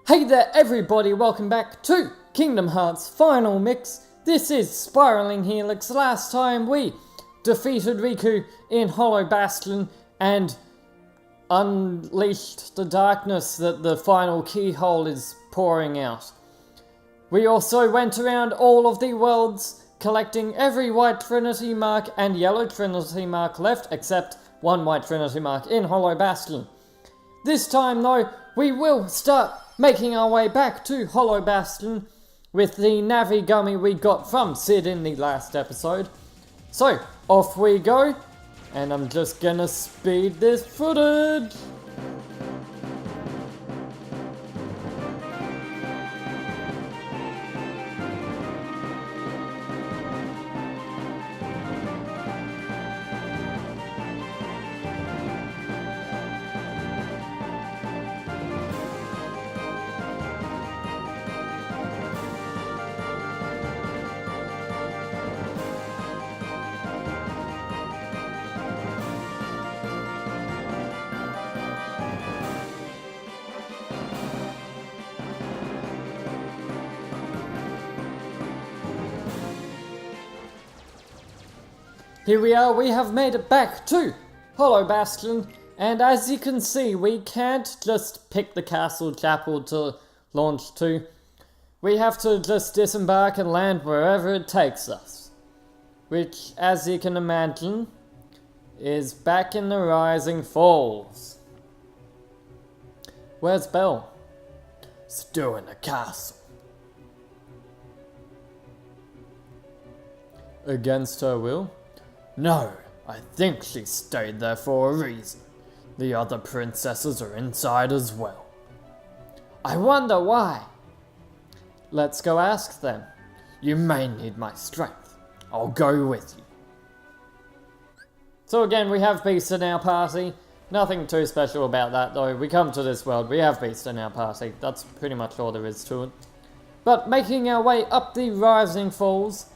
Hey there everybody, welcome back to Kingdom Hearts Final Mix. This is Spiraling Helix. Last time we defeated Riku in Hollow Bastion and unleashed the darkness that the final Keyhole is pouring out. We also went around all of the worlds, collecting every White Trinity mark and Yellow Trinity mark left, except one White Trinity mark in Hollow Bastion. This time though, we will start making our way back to Hollow Bastion with the Navi Gummy we got from Sid in the last episode. So, off we go, and I'm just gonna speed this footage. Here we are, we have made it back to Hollow Bastion, and as you can see, we can't just pick the castle chapel to launch to. We have to just disembark and land wherever it takes us. Which, as you can imagine, is back in the Rising Falls. Where's Belle? Still in the castle. Against her will? No, I think she stayed there for a reason. The other princesses are inside as well. I wonder why. Let's go ask them. You may need my strength. I'll go with you. So again, we have Beast in our party. Nothing too special about that though. We come to this world, we have Beast in our party. That's pretty much all there is to it. But making our way up the Rising Falls,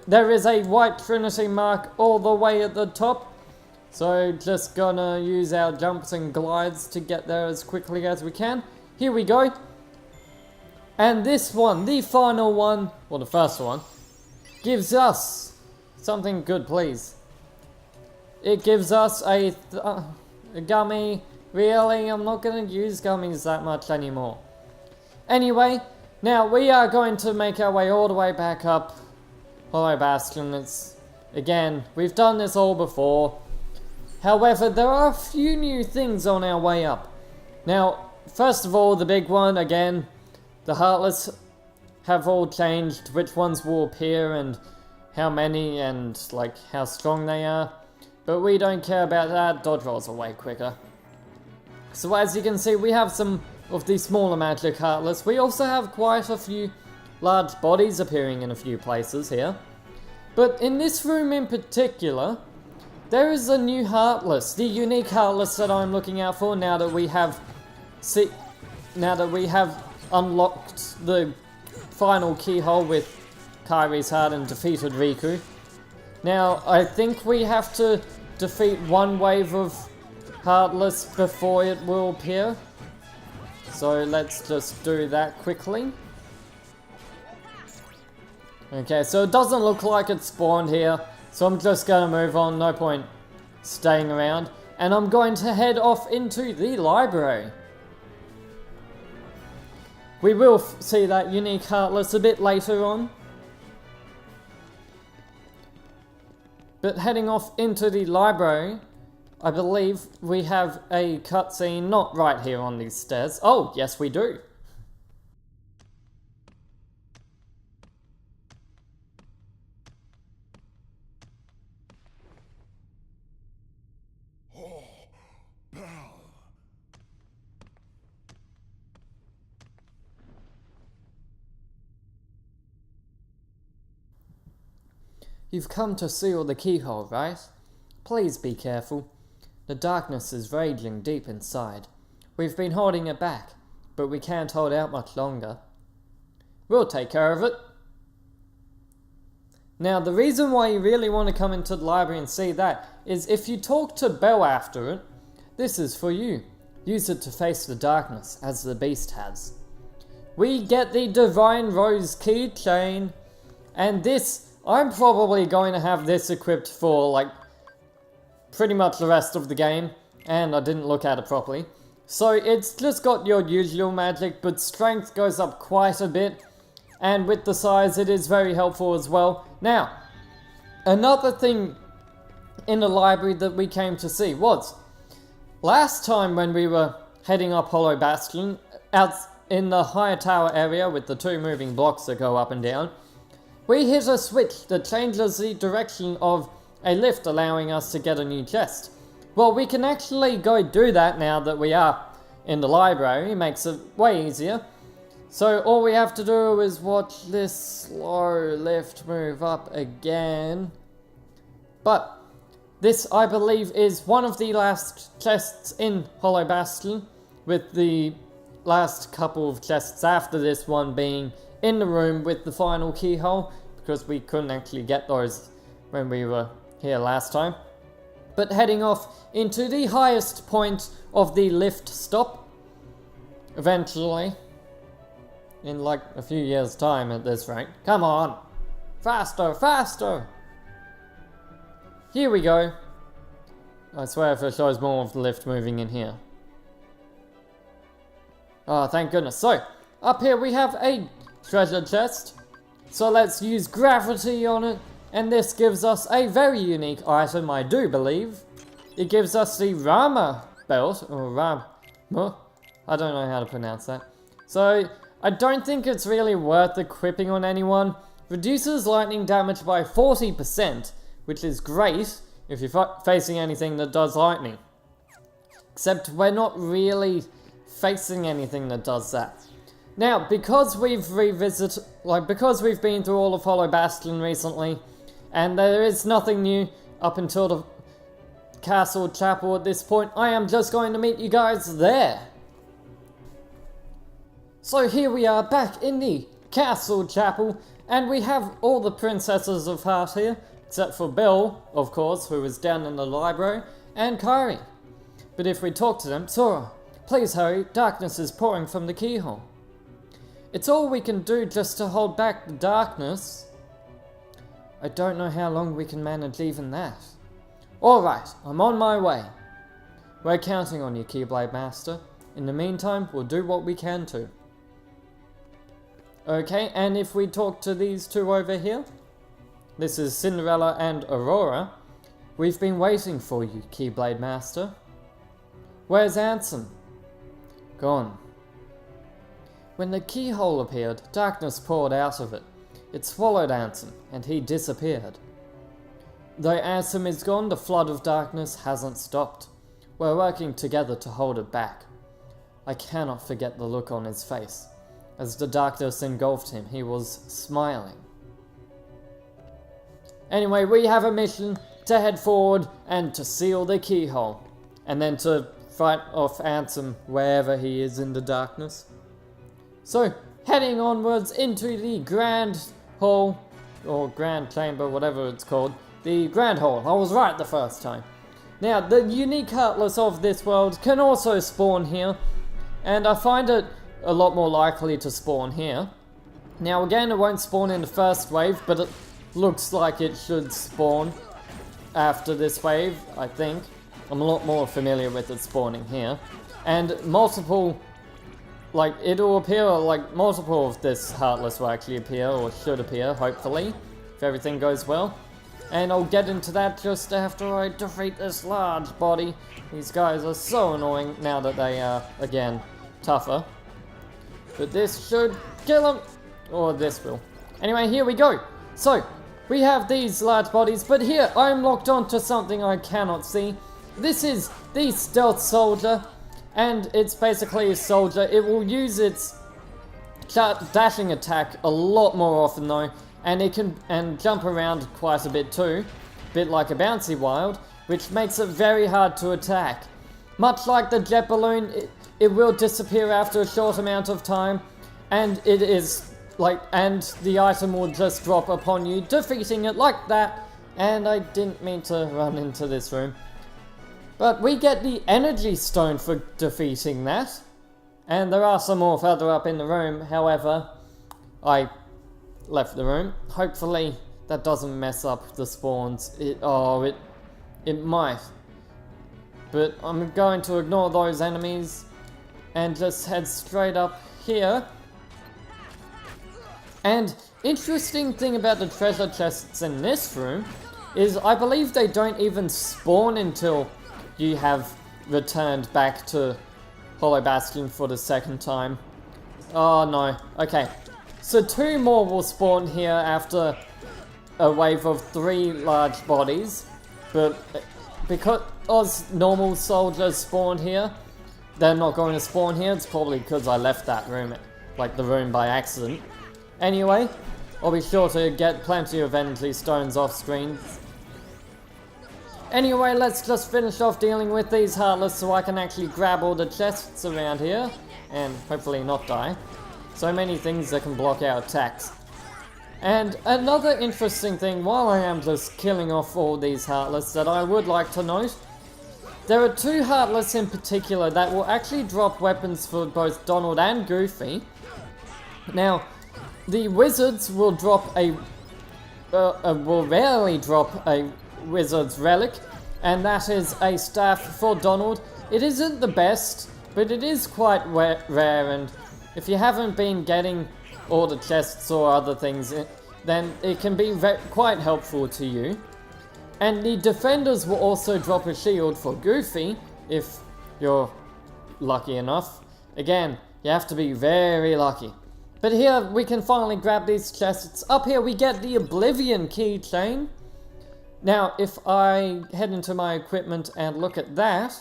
there is a White Trinity mark all the way at the top, so just gonna use our jumps and glides to get there as quickly as we can. Here we go. And this one, the final one, or the first one, gives us something good, please. It gives us a gummy. Really, I'm not gonna use gummies that much anymore. Anyway, now we are going to make our way all the way back up Hollow Bastion. It's, again, we've done this all before. However, there are a few new things on our way up. Now, first of all, the big one, again, the Heartless have all changed. Which ones will appear and how many and, like, how strong they are. But we don't care about that. Dodge rolls are way quicker. So as you can see, we have some of the smaller magic Heartless. We also have quite a few large bodies appearing in a few places here. But in this room in particular, there is a new Heartless, the unique Heartless that I'm looking out for now that we have unlocked the final Keyhole with Kairi's heart and defeated Riku. Now, I think we have to defeat one wave of Heartless before it will appear. So let's just do that quickly. Okay, so it doesn't look like it spawned here, so I'm just going to move on, no point staying around. And I'm going to head off into the library. We will see that unique Heartless a bit later on. But heading off into the library, I believe we have a cutscene not right here on these stairs. Oh, yes we do. You've come to seal the Keyhole, right? Please be careful. The darkness is raging deep inside. We've been holding it back, but we can't hold out much longer. We'll take care of it. Now, the reason why you really want to come into the library and see that is if you talk to Belle after it, this is for you. Use it to face the darkness, as the beast has. we get the Divine Rose keychain. And this, I'm probably going to have this equipped for like pretty much the rest of the game. And I didn't look at it properly. So it's just got your usual magic, but strength goes up quite a bit. And with the size, it is very helpful as well. Now, another thing in the library that we came to see was, last time when we were heading up Hollow Bastion, out in the higher tower area with the two moving blocks that go up and down, we hit a switch that changes the direction of a lift, allowing us to get a new chest. Well, we can actually go do that now that we are in the library. It makes it way easier. So all we have to do is watch this slow lift move up again. But this, I believe, is one of the last chests in Hollow Bastion, with the last couple of chests after this one being in the room with the final keyhole, because we couldn't actually get those when we were here last time. But heading off into the highest point of the lift stop, eventually, in like a few years' time at this rate. Come on! Faster, faster! Here we go. I swear if it shows more of the lift moving in here. Oh, thank goodness. So, up here we have a treasure chest. So let's use gravity on it. And this gives us a very unique item, I do believe. It gives us the Rama belt, or Rama. I don't know how to pronounce that. So, I don't think it's really worth equipping on anyone. Reduces lightning damage by 40%, which is great if you're facing anything that does lightning. Except we're not really facing anything that does that. Now, because we've because we've been through all of Hollow Bastion recently, and there is nothing new up until the castle chapel at this point, I am just going to meet you guys there. So here we are back in the castle chapel, and we have all the princesses of Heart here, except for Belle, of course, who is down in the library, and Kairi. But if we talk to them, Sora, please hurry, darkness is pouring from the keyhole. It's all we can do just to hold back the darkness. I don't know how long we can manage even that. Alright, I'm on my way. We're counting on you, Keyblade Master. In the meantime, we'll do what we can to. Okay, and if we talk to these two over here, this is Cinderella and Aurora. We've been waiting for you, Keyblade Master. Where's Ansem? Gone. When the keyhole appeared, darkness poured out of it. It swallowed Ansem, and he disappeared. Though Ansem is gone, the flood of darkness hasn't stopped. We're working together to hold it back. I cannot forget the look on his face. As the darkness engulfed him, he was smiling. Anyway, we have a mission to head forward and to seal the keyhole. And then to fight off Ansem wherever he is in the darkness. So, heading onwards into the Grand Hall, or Grand Chamber, whatever it's called. The Grand Hall. I was right the first time. Now, the unique Heartless of this world can also spawn here. And I find it a lot more likely to spawn here. Now again, it won't spawn in the first wave, but it looks like it should spawn after this wave, I think. I'm a lot more familiar with it spawning here. And multiple, like, it'll appear, like, multiple of this Heartless will actually appear, or should appear, hopefully, if everything goes well. And I'll get into that just after I defeat this large body. These guys are so annoying now that they are, again, tougher. But this should kill them. Or this will. Anyway, here we go. So, we have these large bodies, but here I'm locked onto something I cannot see. This is the Stealth Soldier, and it's basically a soldier. It will use its dashing attack a lot more often though, and it can jump around quite a bit too, a bit like a bouncy wild, which makes it very hard to attack. Much like the jet balloon, it will disappear after a short amount of time, and it is and the item will just drop upon you, defeating it like that. And I didn't mean to run into this room. But we get the energy stone for defeating that. And there are some more further up in the room, however, I left the room. Hopefully that doesn't mess up the spawns. It might. But I'm going to ignore those enemies and just head straight up here. And interesting thing about the treasure chests in this room is I believe they don't even spawn until you have returned back to Hollow Bastion for the second time. Oh no, okay. So 2 more will spawn here after a wave of 3 large bodies. But because normal soldiers spawn here, they're not going to spawn here. It's probably because I left that room, like the room by accident. Anyway, I'll be sure to get plenty of energy stones off screen. Anyway, let's just finish off dealing with these Heartless so I can actually grab all the chests around here and hopefully not die. So many things that can block our attacks. And another interesting thing while I am just killing off all these Heartless that I would like to note, there are 2 Heartless in particular that will actually drop weapons for both Donald and Goofy. Now, the wizards will drop will rarely drop a wizard's relic, and that is a staff for Donald. It isn't the best, but it is quite rare, and if you haven't been getting all the chests or other things, then it can be quite helpful to you. And the defenders will also drop a shield for Goofy, if you're lucky enough. Again, you have to be very lucky. But here we can finally grab these chests. Up here we get the Oblivion keychain. Now, if I head into my equipment and look at that,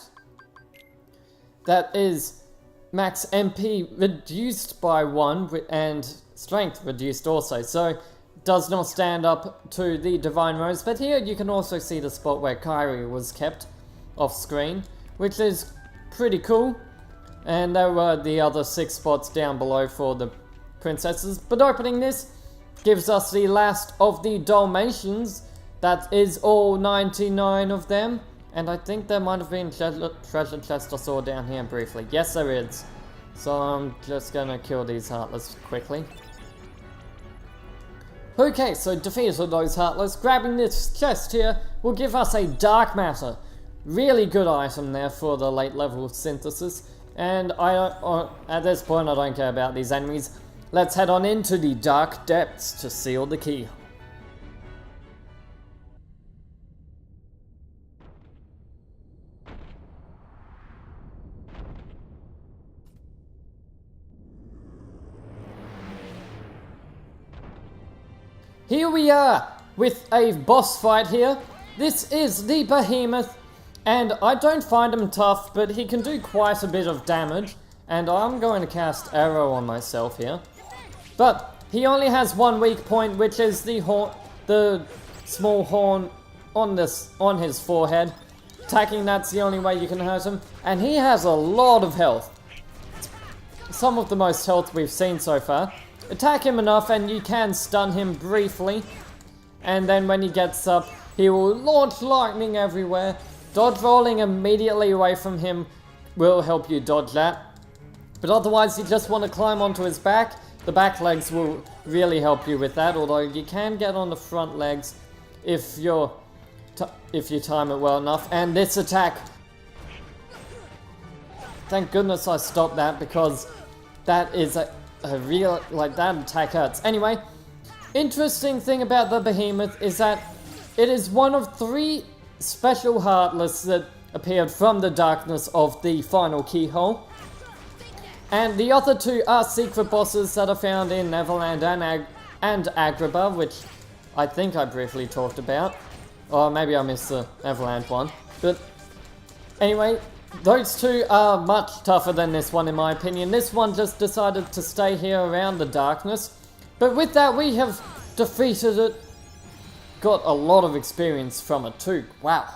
that is max MP reduced by 1 and strength reduced also. So, does not stand up to the Divine Rose. But here you can also see the spot where Kyrie was kept off screen, which is pretty cool. And there were the other 6 spots down below for the princesses. But opening this gives us the last of the Dalmatians. That is all 99 of them. And I think there might have been treasure chest I saw down here briefly. Yes, there is. So I'm just gonna kill these Heartless quickly. Okay, so defeated those Heartless. Grabbing this chest here will give us a Dark Matter. Really good item there for the late level synthesis. And at this point I don't care about these enemies. Let's head on into the Dark Depths to seal the key. Here we are with a boss fight here. This is the Behemoth, and I don't find him tough, but he can do quite a bit of damage, and I'm going to cast Arrow on myself here. But he only has 1 weak point, which is the small horn on his forehead. Attacking that's the only way you can hurt him, and he has a lot of health. Some of the most health we've seen so far. Attack him enough and you can stun him briefly, and then when he gets up he will launch lightning everywhere. Dodge rolling immediately away from him will help you dodge that, but otherwise you just want to climb onto his back. The back legs will really help you with that, although you can get on the front legs if you time it well enough. And this attack, thank goodness I stopped that, because that is a real, that attack hurts. Anyway, interesting thing about the Behemoth is that it is one of 3 special Heartless that appeared from the darkness of the final Keyhole. And the other 2 are secret bosses that are found in Neverland and Agrabah, which I think I briefly talked about. Or maybe I missed the Neverland one. But anyway, those 2 are much tougher than this one in my opinion. This one just decided to stay here around the darkness. But with that we have defeated it. Got a lot of experience from it too. Wow.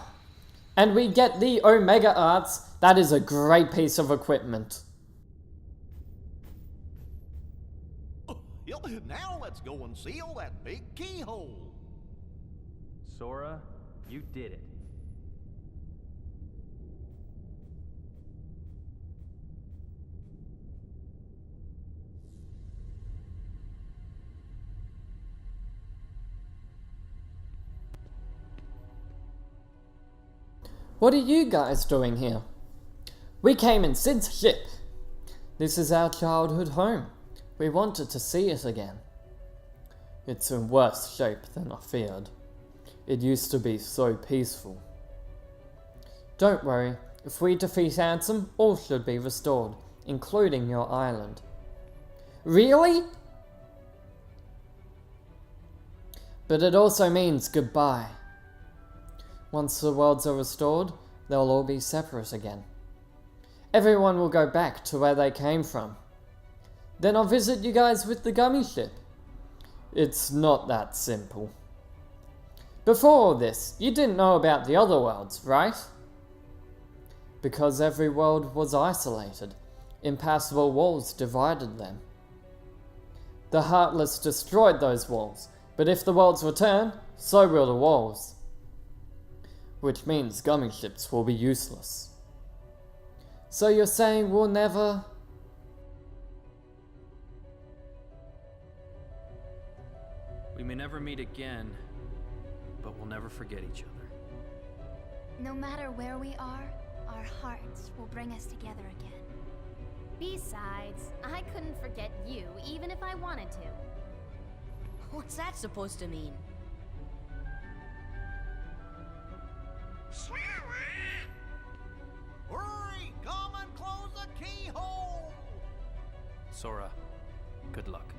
And we get the Omega Arts. That is a great piece of equipment. Now let's go and seal that big keyhole. Sora, you did it. What are you guys doing here? We came in Sid's ship. This is our childhood home. We wanted to see it again. It's in worse shape than I feared. It used to be so peaceful. Don't worry, if we defeat Ansem, all should be restored, including your island. Really? But it also means goodbye. Once the worlds are restored, they'll all be separate again. Everyone will go back to where they came from. Then I'll visit you guys with the gummy ship. It's not that simple. Before all this, you didn't know about the other worlds, right? Because every world was isolated. Impassable walls divided them. The Heartless destroyed those walls, but if the worlds return, so will the walls. Which means gummy ships will be useless. So you're saying we'll never... We may never meet again, but we'll never forget each other. No matter where we are, our hearts will bring us together again. Besides, I couldn't forget you, even if I wanted to. What's that supposed to mean? Hurry! Come and close the keyhole! Sora, good luck.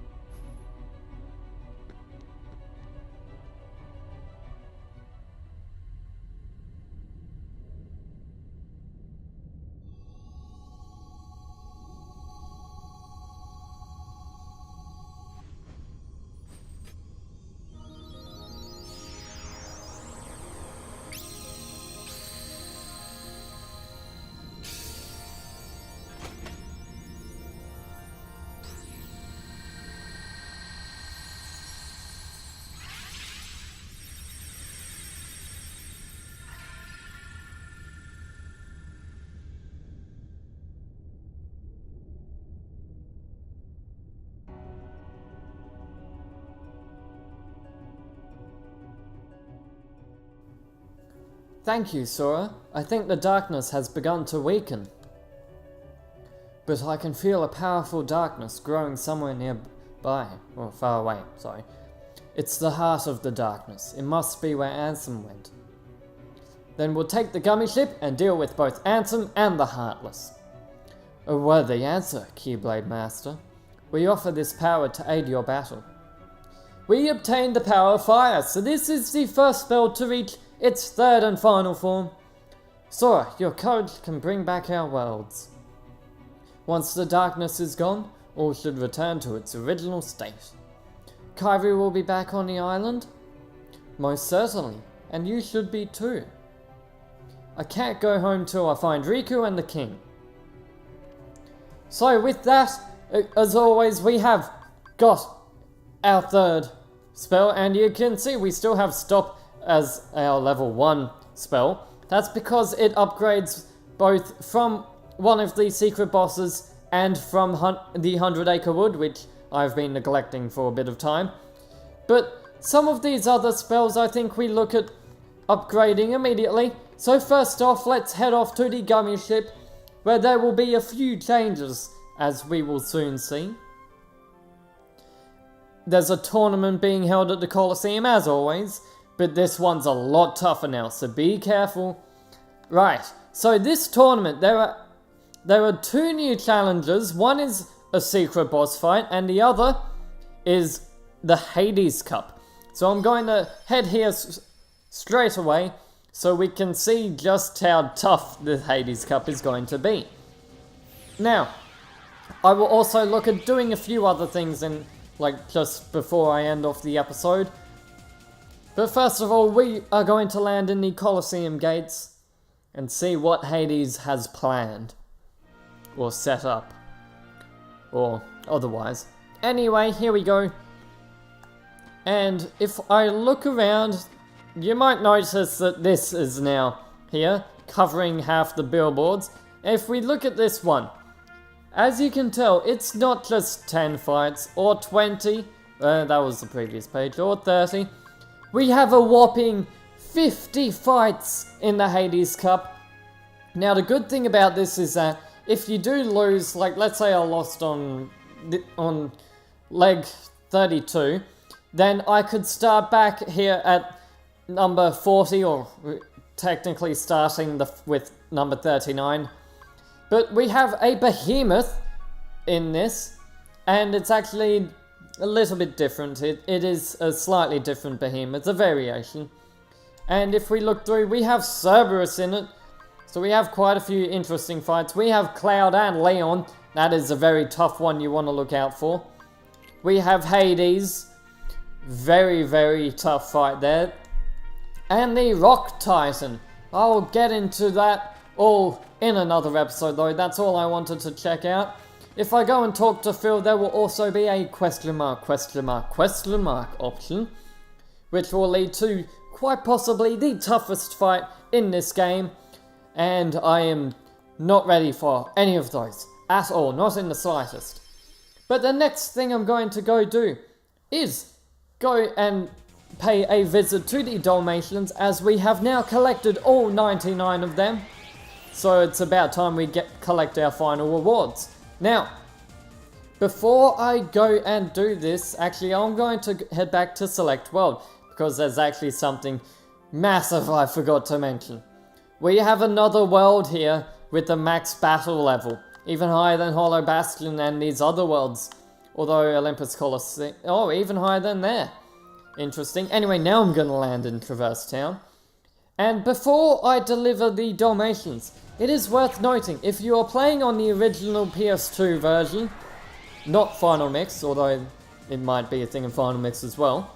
Thank you, Sora. I think the darkness has begun to weaken. But I can feel a powerful darkness growing somewhere nearby, or far away, sorry. It's the heart of the darkness. It must be where Ansem went. Then we'll take the gummy ship and deal with both Ansem and the Heartless. A worthy answer, Keyblade Master. We offer this power to aid your battle. We obtained the power of fire, so this is the first spell to reach its third and final form. Sora, your courage can bring back our worlds. Once the darkness is gone, all should return to its original state. Kairi will be back on the island? Most certainly, and you should be too. I can't go home till I find Riku and the king. So with that, as always, we have got our third spell, and you can see we still have Stop as our level 1 spell. That's because it upgrades both from one of the secret bosses and from the 100 Acre Wood, which I've been neglecting for a bit of time. But some of these other spells I think we look at upgrading immediately. So first off, let's head off to the gummy ship, where there will be a few changes, as we will soon see. There's a tournament being held at the Colosseum as always, but this one's a lot tougher now, so be careful. Right, so this tournament, there are two new challenges. One is a secret boss fight, and the other is the Hades Cup. So I'm going to head here straight away, so we can see just how tough the Hades Cup is going to be. Now, I will also look at doing a few other things in, like, just before I end off the episode. But first of all, we are going to land in the Colosseum gates and see what Hades has planned. Or set up. Or otherwise. Anyway, here we go. And if I look around, you might notice that this is now here, covering half the billboards. If we look at this one, as you can tell, it's not just 10 fights, or 20, that was the previous page, or 30. We have a whopping 50 fights in the Hades Cup, Now the good thing about this is that if you do lose, like let's say I lost on leg 32, then I could start back here at number 40, or technically starting with number 39. But we have a Behemoth in this, and it's actually a little bit different. It is a slightly different Behemoth, a variation. And if we look through, we have Cerberus in it, so we have quite a few interesting fights. We have Cloud and Leon, that is a very tough one you want to look out for. We have Hades, very, very tough fight there. And the Rock Titan. I'll get into that all in another episode though, that's all I wanted to check out. If I go and talk to Phil, there will also be a question mark option, which will lead to quite possibly the toughest fight in this game, and I am not ready for any of those at all, not in the slightest. But the next thing I'm going to go do is go and pay a visit to the Dalmatians, as we have now collected all 99 of them. So it's about time we collect our final rewards. Now, before I go and do this, actually I'm going to head back to Select World, because there's actually something massive I forgot to mention. We have another world here with the max battle level, even higher than Hollow Bastion and these other worlds. Although Olympus Colosseum, oh, even higher than there. Interesting. Anyway, now I'm gonna land in Traverse Town. And before I deliver the Dalmatians, it is worth noting, if you are playing on the original PS2 version, not Final Mix, although it might be a thing in Final Mix as well,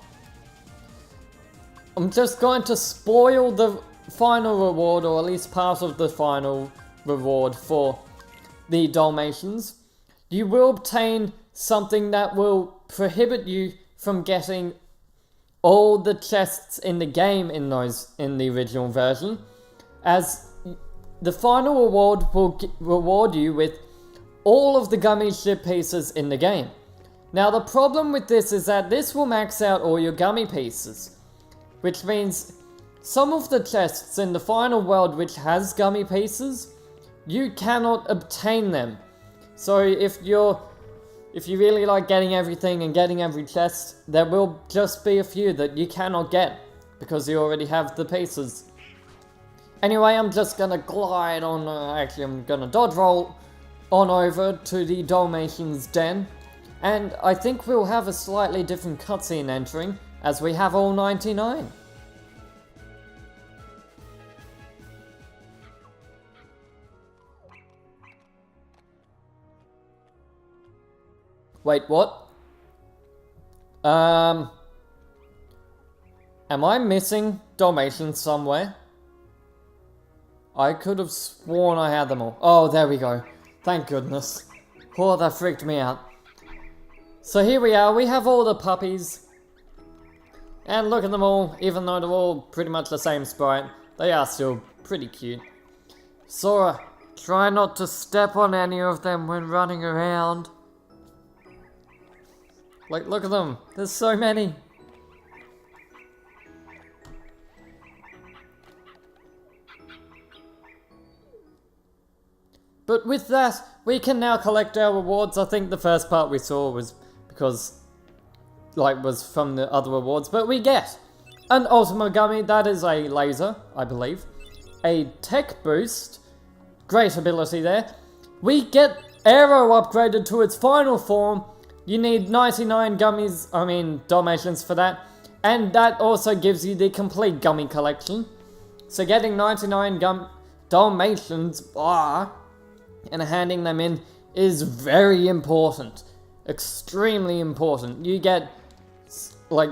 I'm just going to spoil the final reward, or at least part of the final reward for the Dalmatians. You will obtain something that will prohibit you from getting all the chests in the game in the original version, as the final reward will reward you with all of the Gummy ship pieces in the game. Now the problem with this is that this will max out all your Gummy pieces, which means some of the chests in the final world which has Gummy pieces, you cannot obtain them. So if you really like getting everything and getting every chest, there will just be a few that you cannot get, because you already have the pieces. Anyway, I'm just gonna glide on, actually I'm gonna dodge roll on over to the Dalmatians den, and I think we'll have a slightly different cutscene entering, as we have all 99. Wait, what? Am I missing Dalmatians somewhere? I could have sworn I had them all. Oh, there we go. Thank goodness. Oh, that freaked me out. So here we are, we have all the puppies. And look at them all, even though they're all pretty much the same sprite, they are still pretty cute. Sora, try not to step on any of them when running around. Like, look at them. There's so many. But with that, we can now collect our rewards. I think the first part we saw was because, was from the other rewards. But we get an Ultimate Gummy. That is a laser, I believe. A Tech Boost. Great ability there. We get Aero upgraded to its final form. You need 99 Dalmatians for that, and that also gives you the complete Gummy collection. So getting 99 Dalmatians, and handing them in is very important. Extremely important. You get,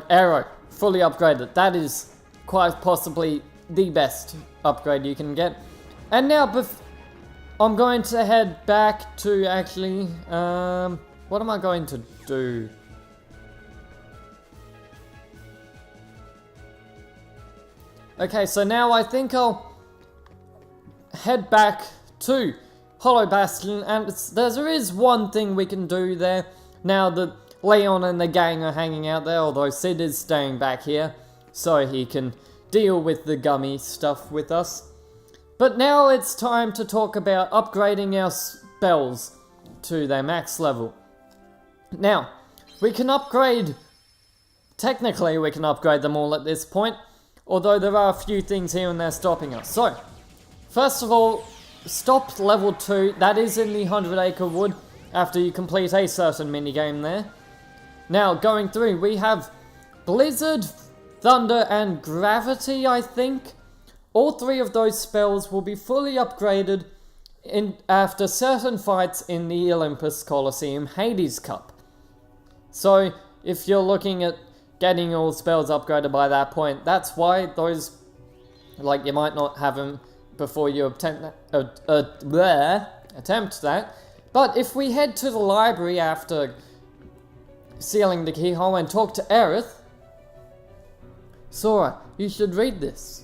Aero, fully upgraded. That is quite possibly the best upgrade you can get. And now, I'm going to head back to, actually, what am I going to do? Okay, so now I think I'll head back to Hollow Bastion, and there is one thing we can do there, now that Leon and the gang are hanging out there, although Sid is staying back here, so he can deal with the Gummy stuff with us. But now it's time to talk about upgrading our spells to their max level. Now, we can upgrade... Technically, we can upgrade them all at this point, although there are a few things here and there stopping us. So, first of all, stop level 2. That is in the 100 Acre Wood after you complete a certain minigame there. Now, going through, we have Blizzard, Thunder, and Gravity, I think. All 3 of those spells will be fully upgraded after certain fights in the Olympus Coliseum Hades Cup. So, if you're looking at getting all spells upgraded by that point, that's why those, like, you might not have them before you attempt that. But if we head to the library after sealing the keyhole and talk to Aerith, Sora, you should read this.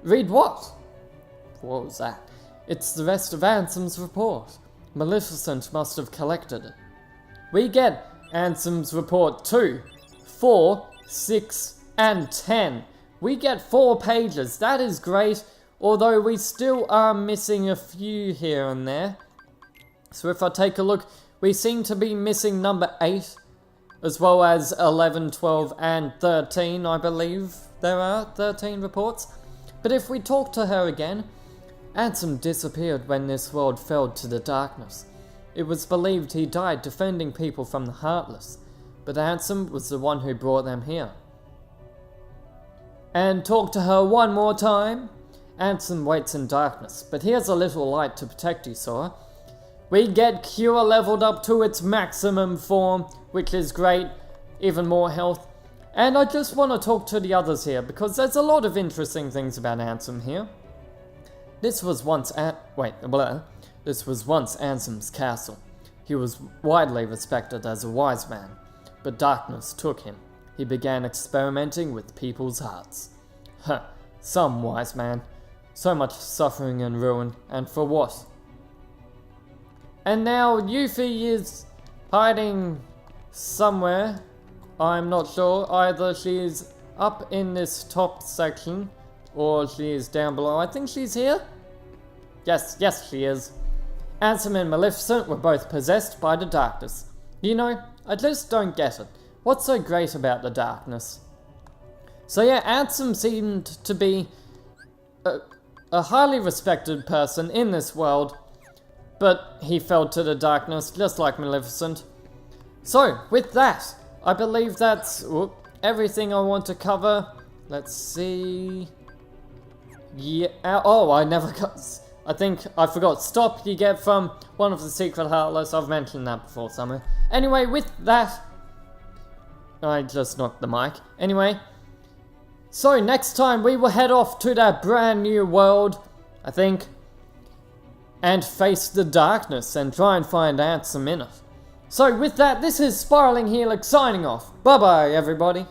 Read what? What was that? It's the rest of Ansem's report. Maleficent must have collected it. We get Ansem's report 2, 4, 6, and 10. We get 4 pages. That is great, although we still are missing a few here and there. So if I take a look, we seem to be missing number 8, as well as 11, 12, and 13, I believe there are 13 reports. But if we talk to her again, Ansem disappeared when this world fell to the darkness. It was believed he died defending people from the Heartless, but Ansem was the one who brought them here. And talk to her one more time. Ansem waits in darkness, but here's a little light to protect you, Sora. We get Cure leveled up to its maximum form, which is great, even more health. And I just want to talk to the others here, because there's a lot of interesting things about Ansem here. This was once Ansem's castle. He was widely respected as a wise man, but darkness took him. He began experimenting with people's hearts. Huh, some wise man. So much suffering and ruin, and for what? And now Yuffie is hiding somewhere. I'm not sure. Either she's up in this top section, or she is down below. I think she's here? Yes, she is. Ansem and Maleficent were both possessed by the darkness. You know, I just don't get it. What's so great about the darkness? So yeah, Ansem seemed to be a highly respected person in this world, but he fell to the darkness just like Maleficent. So, with that, I believe that's everything I want to cover. Let's see. Yeah, I think I forgot. Stop you get from one of the secret Heartless. I've mentioned that before somewhere. Anyway, with that, I just knocked the mic. Anyway, so next time we will head off to that brand new world, I think, and face the darkness and try and find Ansem in it. So with that, this is Spiraling Helix signing off. Bye bye, everybody.